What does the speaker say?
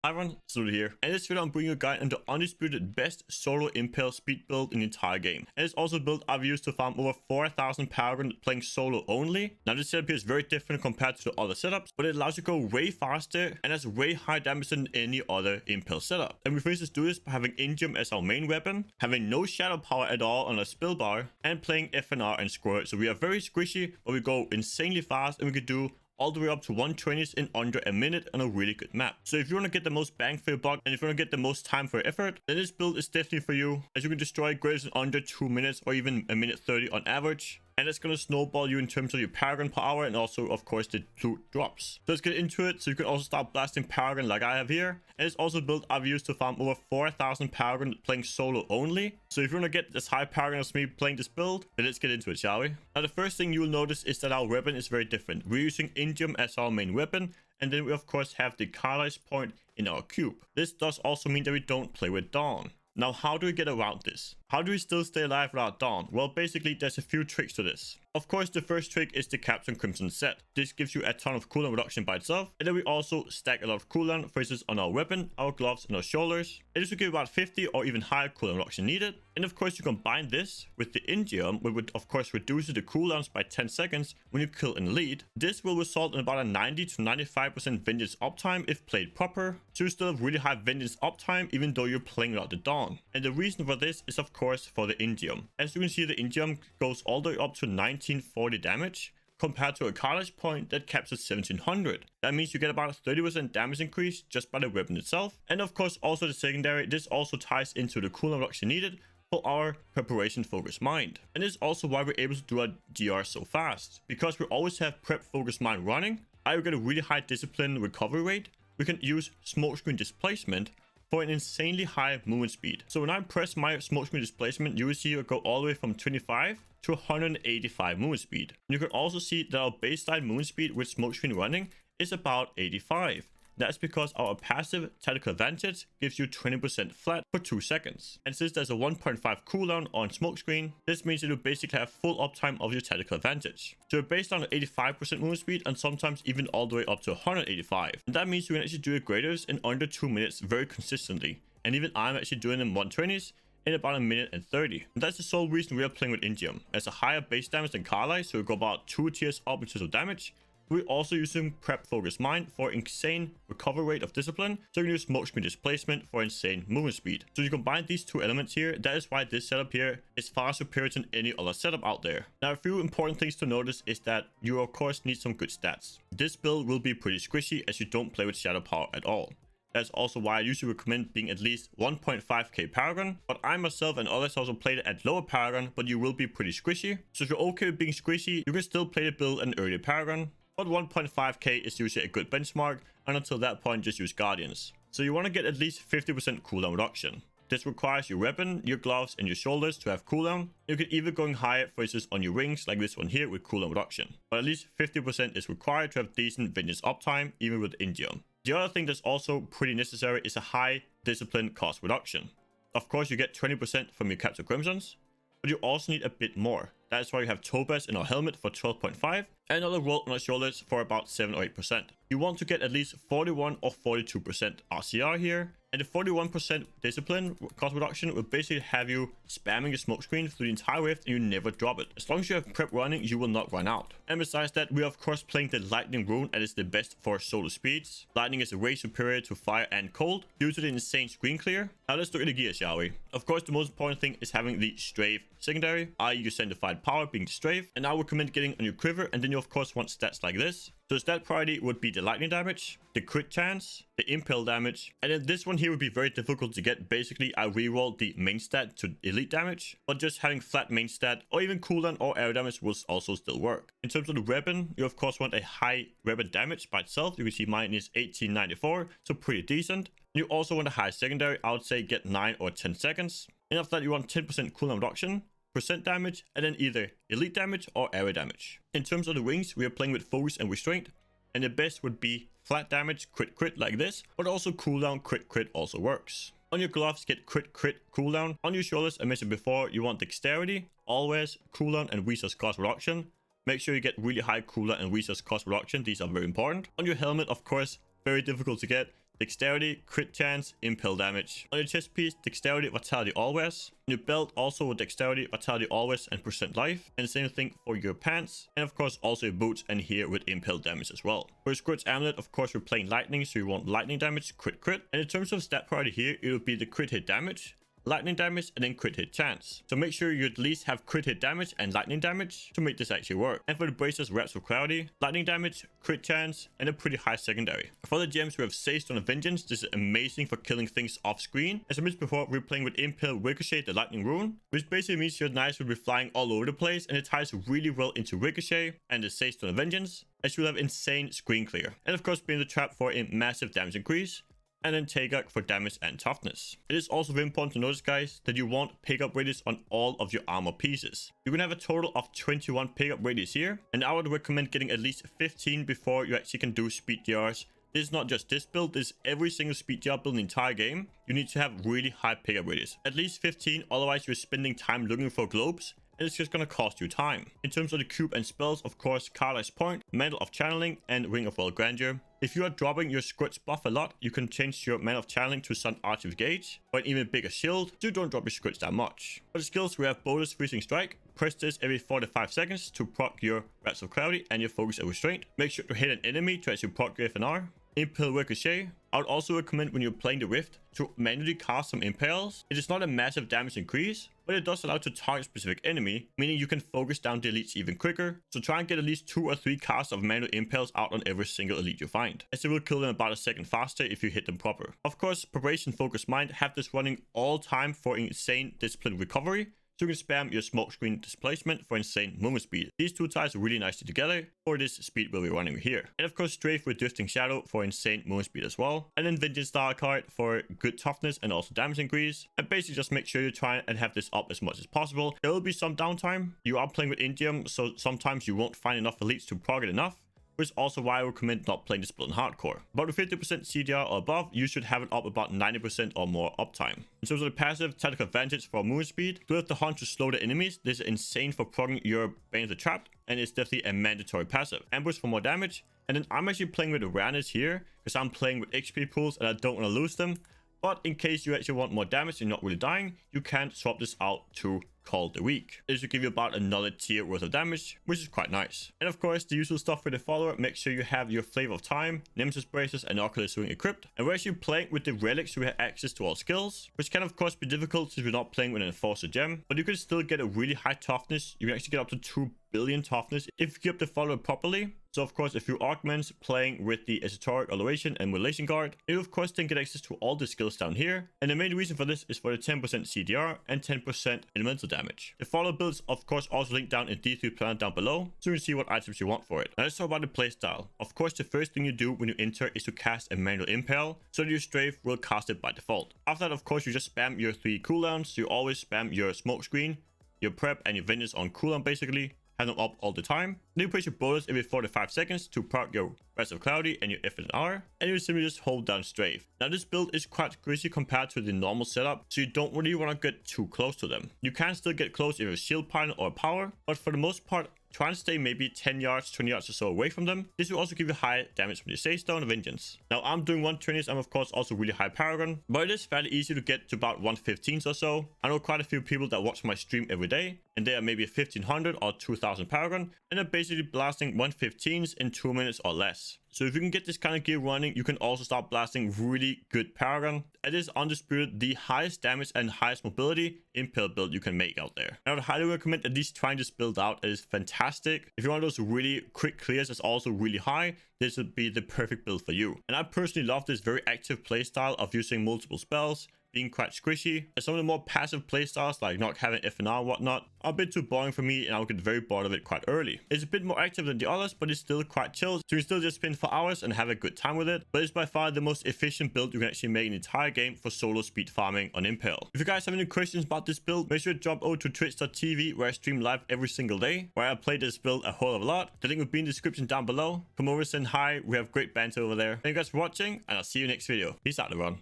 Hi everyone, Undisputed here. In this video, I'm bringing you a guide on the Undisputed best solo Impale speed build in the entire game. And it's also a build I've used to farm over 4,000 Paragon playing solo only. Now this setup here is very different compared to the other setups, but it allows you to go way faster and has way higher damage than any other Impale setup. And we first do this by having Indium as our main weapon, having no shadow power at all on our spill bar, and playing FNR and Squirt. So we are very squishy, but we go insanely fast and we can do all the way up to 120s in under a minute on a really good map. So if you want to get the most bang for your buck and if you want to get the most time for your effort, then this build is definitely for you, as you can destroy greaters in under 2 minutes or even a minute 30 on average. And it's going to snowball you in terms of your Paragon power and also, of course, the loot drops. So let's get into it. So you can also start blasting Paragon like I have here. And it's also a build I've used to farm over 4,000 Paragon playing solo only. So if you want to get as high Paragon as me playing this build, then let's get into it, shall we? Now, the first thing you will notice is that our weapon is very different. We're using Indium as our main weapon. And then we, of course, have the catalyst point in our cube. This does also mean that we don't play with Dawn. Now, how do we get around this? How do we still stay alive without Dawn? Well, basically, there's a few tricks to this. Of course, the first trick is the Captain Crimson set. This gives you a ton of cooldown reduction by itself. And then we also stack a lot of cooldown, for instance, on our weapon, our gloves, and our shoulders. And this will give about 50 or even higher cooldown reduction needed. And of course, you combine this with the Indium, which would, of course, reduce the cooldowns by 10 seconds when you kill an elite. This will result in about a 90 to 95% vengeance uptime if played proper. So you still have really high vengeance uptime, even though you're playing without the Dawn. And the reason for this is, of course, for the Indium. As you can see, the Indium goes all the way up to 1940 damage, compared to a college point that caps at 1700. That means you get about a 30% damage increase just by the weapon itself. And of course, also the secondary, this also ties into the cooldown reduction needed for our preparation focused mind. And this is also why we're able to do our DR so fast, because we always have prep focused mind running. I will get a really high discipline recovery rate. We can use smoke screen displacement for an insanely high movement speed. So when I press my smoke screen displacement, you will see it go all the way from 25 to 185 movement speed. You can also see that our baseline movement speed with smoke screen running is about 85. That's because our passive tactical advantage gives you 20% flat for 2 seconds. And since there's a 1.5 cooldown on smokescreen, this means that you basically have full uptime of your tactical advantage. So you're based on 85% movement speed and sometimes even all the way up to 185. And that means you can actually do your graders in under 2 minutes very consistently. And even I'm actually doing them 120s in about a minute and 30. And that's the sole reason we are playing with Indium. As a higher base damage than Carly, so we go about 2 tiers up in terms of damage. We're also using prep focused mind for insane recovery rate of discipline, so you can use smoke screen displacement for insane movement speed. So you combine these two elements here, that is why this setup here is far superior to any other setup out there. Now, a few important things to notice is that you of course need some good stats. This build will be pretty squishy as you don't play with shadow power at all. That's also why I usually recommend being at least 1.5k Paragon, but I myself and others also played it at lower Paragon, but you will be pretty squishy. So if you're okay with being squishy, you can still play the build at earlier Paragon. But 1.5k is usually a good benchmark, and until that point just use Guardians. So you want to get at least 50% cooldown reduction. This requires your weapon, your gloves, and your shoulders to have cooldown. You can even go higher, for instance, on your rings like this one here with cooldown reduction. But at least 50% is required to have decent vengeance uptime, even with Indium. The other thing that's also pretty necessary is a high discipline cost reduction. Of course, you get 20% from your Captain Crimsons, but you also need a bit more. That's why you have Topaz in our helmet for 12.5 and another roll on our shoulders for about 7 or 8%. You want to get at least 41 or 42% RCR here. And the 41% discipline cost reduction will basically have you spamming your smoke screen through the entire rift and you never drop it. As long as you have prep running, you will not run out. And besides that, we are of course playing the lightning rune, and it's the best for solo speeds. Lightning is way superior to fire and cold due to the insane screen clear. Now let's look at the gear, shall we? Of course, the most important thing is having the strafe secondary, i.e. your sanctified power being the strafe. And I would recommend getting on your quiver, and then you of course want stats like this. So stat priority would be the lightning damage, the crit chance, the impale damage, and then this one here would be very difficult to get. Basically, I reroll the main stat to elite damage, but just having flat main stat or even cooldown or air damage will also still work. In terms of the weapon, you of course want a high weapon damage by itself. You can see mine is 1894, so pretty decent. You also want a high secondary. I would say get 9 or 10 seconds. And after that, you want 10% cooldown reduction, percent damage, and then either elite damage or area damage. In terms of the wings, we are playing with focus and restraint, and the best would be flat damage crit like this, but also cooldown crit also works. On your gloves, get crit cooldown. On your shoulders, I mentioned before, you want dexterity, always cooldown, and resource cost reduction. Make sure you get really high cooldown and resource cost reduction. These are very important. On your helmet, of course, very difficult to get. dexterity, crit chance, impale damage. On your chest piece, dexterity, vitality always. On your belt, also with dexterity, vitality always, and percent life. And the same thing for your pants. And of course, also your boots, and here with impale damage as well. For your Squirt's amulet, of course, we're playing lightning, so you want lightning damage, crit. And in terms of stat priority here, it would be the crit hit damage, lightning damage, and then crit hit chance. So make sure you at least have crit hit damage and lightning damage to make this actually work. And for the braces, Wraps of Clarity, lightning damage, crit chance, and a pretty high secondary. For the gems, we have Saystone of Vengeance. This is amazing for killing things off screen. As I mentioned before, we're playing with Impale, Ricochet, the lightning rune, which basically means your knives will be flying all over the place, and it ties really well into Ricochet and the Saystone of Vengeance, as you will have insane screen clear. And of course, being the trap for a massive damage increase, and then Tagak for damage and toughness. It is also very important to notice, guys, that you want pickup radius on all of your armor pieces. You're gonna have a total of 21 pickup radius here, and I would recommend getting at least 15 before you actually can do speed GRs. This is not just this build, this is every single speed GR build in the entire game. You need to have really high pickup radius. At least 15, otherwise you're spending time looking for globes, and it's just gonna cost you time. In terms of the cube and spells, of course, Carlisle's Point, Mantle of Channeling, and Ring of World Grandeur. If you are dropping your Squirt's buff a lot, you can change your Mantle of Channeling to Sun Arch of Gauge, or an even bigger shield, so you don't drop your Squirts that much. For the skills, we have Bonus Freezing Strike. Press this every 4 to 5 seconds to proc your Wraps of Clarity and your Focus and Restraint. Make sure to hit an enemy to actually proc your FNR. Impale Ricochet. I would also recommend when you're playing the Rift to manually cast some Impales. It is not a massive damage increase, but it does allow to target a specific enemy, meaning you can focus down the elites even quicker. So try and get at least 2 or 3 casts of manual Impales out on every single elite you find, as it will kill them about a second faster if you hit them proper. Of course, Preparation, Focus, Mind have this running all time for insane discipline recovery. So you can spam your smokescreen displacement for insane movement speed. These two ties really nicely together for this speed we'll be running here. And of course, Strafe with Drifting Shadow for insane movement speed as well. And then Vengeance Star card for good toughness and also damage increase. And basically just make sure you try and have this up as much as possible. There will be some downtime. You are playing with Indium, so sometimes you won't find enough elites to prog it enough, which is also why I recommend not playing this build in hardcore. About with 50% CDR or above, you should have it up about 90% or more uptime. In terms of the passive, Tactical Advantage for movement speed. Do have the hunt to slow the enemies. This is insane for progging your Bane of the Trapped, and it's definitely a mandatory passive. Ambush for more damage. And then I'm actually playing with awareness here, because I'm playing with XP pools and I don't want to lose them. But in case you actually want more damage and not really dying, you can swap this out to Call the Weak. This will give you about another tier worth of damage, which is quite nice. And of course, the usual stuff for the follower. Make sure you have your Flavor of Time, Nemesis Braces, and Oculus Ring equipped. And we're actually playing with the relics, so we have access to all skills, which can of course be difficult since we're not playing with an Enforcer gem. But you can still get a really high toughness. You can actually get up to 2 billion toughness if you keep the follower properly. So of course, if you augment playing with the Esoteric Adoration and Mutilation Guard, you of course then get access to all the skills down here. And the main reason for this is for the 10% CDR and 10% elemental damage. The follow builds of course also linked down in D3 plan down below, so you can see what items you want for it. Now let's talk about the playstyle. Of course, the first thing you do when you enter is to cast a manual Impale, so that your Strafe will cast it by default. After that, of course, you just spam your 3 cooldowns. So you always spam your smoke screen, your prep, and your vengeance on cooldown basically. Have them up all the time. Then you press your bonus every 4 to 5 seconds to proc your Wraps of Clarity and your FNR, and you simply just hold down Strafe. Now this build is quite crazy compared to the normal setup, so you don't really want to get too close to them. You can still get close if you have a shield pile or a power, but for the most part, try and stay maybe 10 yards, 20 yards or so away from them. This will also give you high damage from the Saystone and Vengeance. Now I'm doing 120s, I'm of course also really high Paragon, but it is fairly easy to get to about 115s or so. I know quite a few people that watch my stream every day, and they are maybe 1500 or 2000 Paragon, and they're basically blasting 115s in 2 minutes or less. So if you can get this kind of gear running, you can also start blasting really good Paragon. It is Undisputed the highest damage and highest mobility Impale build you can make out there. I would highly recommend at least trying this build out. It is fantastic. If you want those really quick clears that's also really high, this would be the perfect build for you. And I personally love this very active playstyle of using multiple spells, being quite squishy. And some of the more passive playstyles like not having FNR and whatnot are a bit too boring for me, and I'll get very bored of it quite early. It's a bit more active than the others, but it's still quite chill, so you can still just spin for hours and have a good time with it. But it's by far the most efficient build you can actually make an entire game for solo speed farming on Impale. If you guys have any questions about this build, make sure to jump over to twitch.tv where I stream live every single day, where I play this build a whole lot. The link will be in the description down below. Come over, send hi. We have great banter over there. Thank you guys for watching, and I'll see you next video. Peace out, everyone.